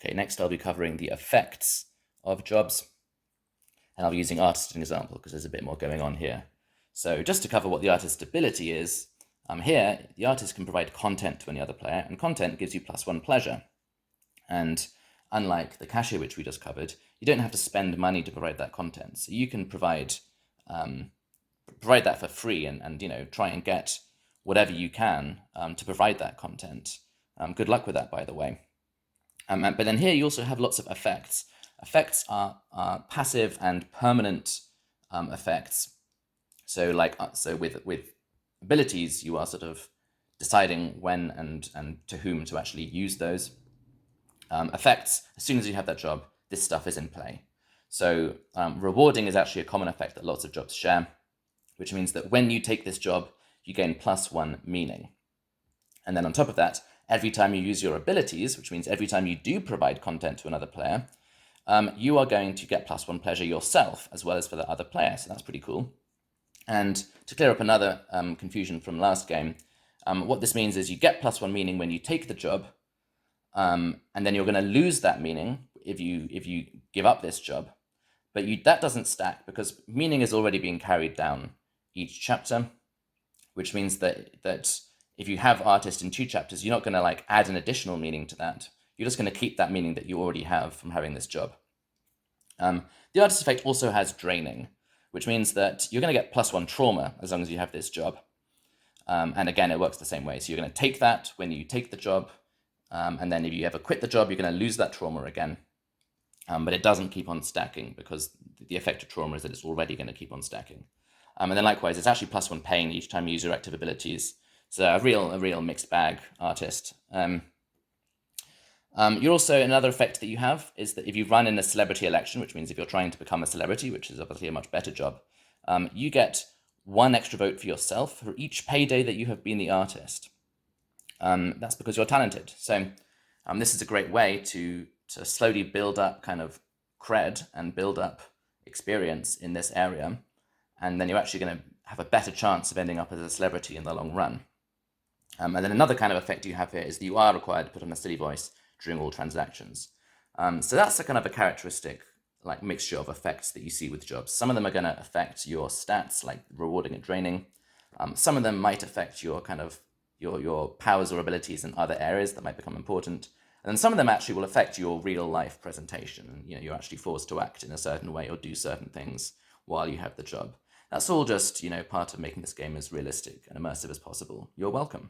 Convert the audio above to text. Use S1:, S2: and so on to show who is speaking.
S1: Okay, next I'll be covering the effects of jobs, and I'll be using artist as an example because there's a bit more going on here. So just to cover what the artist's ability is, here the artist can provide content to any other player, and content gives you +1 pleasure. And unlike the cashier, which we just covered, you don't have to spend money to provide that content. So you can provide that for free and try and get whatever you can to provide that content. Good luck with that, by the way. But then here you also have lots of effects. Effects are passive and permanent effects. So with abilities, you are sort of deciding when and to whom to actually use those. Effects, as soon as you have that job, this stuff is in play. So rewarding is actually a common effect that lots of jobs share, which means that when you take this job, you gain +1 meaning. And then on top of that, every time you use your abilities, which means every time you do provide content to another player, you are going to get +1 pleasure yourself, as well as for the other player. So that's pretty cool. And to clear up another confusion from last game, what this means is you get +1 meaning when you take the job, and then you're going to lose that meaning if you give up this job. But that doesn't stack because meaning is already being carried down each chapter, which means that if you have artist in 2 chapters, you're not going to add an additional meaning to that. You're just going to keep that meaning that you already have from having this job. The artist effect also has draining, which means that you're going to get +1 trauma as long as you have this job. And again, it works the same way. So you're going to take that when you take the job, and then if you ever quit the job, you're going to lose that trauma again. But it doesn't keep on stacking because the effect of trauma is that it's already going to keep on stacking. And then likewise, it's actually +1 pain each time you use your active abilities. So a real mixed bag artist. You're also, another effect that you have is that if you run in a celebrity election, which means if you're trying to become a celebrity, which is obviously a much better job, you get 1 extra vote for yourself for each payday that you have been the artist. That's because you're talented. So this is a great way to slowly build up kind of cred and build up experience in this area. And then you're actually going to have a better chance of ending up as a celebrity in the long run. And then another kind of effect you have here is that you are required to put on a steady voice during all transactions. So that's a kind of a characteristic mixture of effects that you see with jobs. Some of them are going to affect your stats, like rewarding and draining. Some of them might affect your kind of your powers or abilities in other areas that might become important. And then some of them actually will affect your real life presentation. You're actually forced to act in a certain way or do certain things while you have the job. That's all just, part of making this game as realistic and immersive as possible. You're welcome.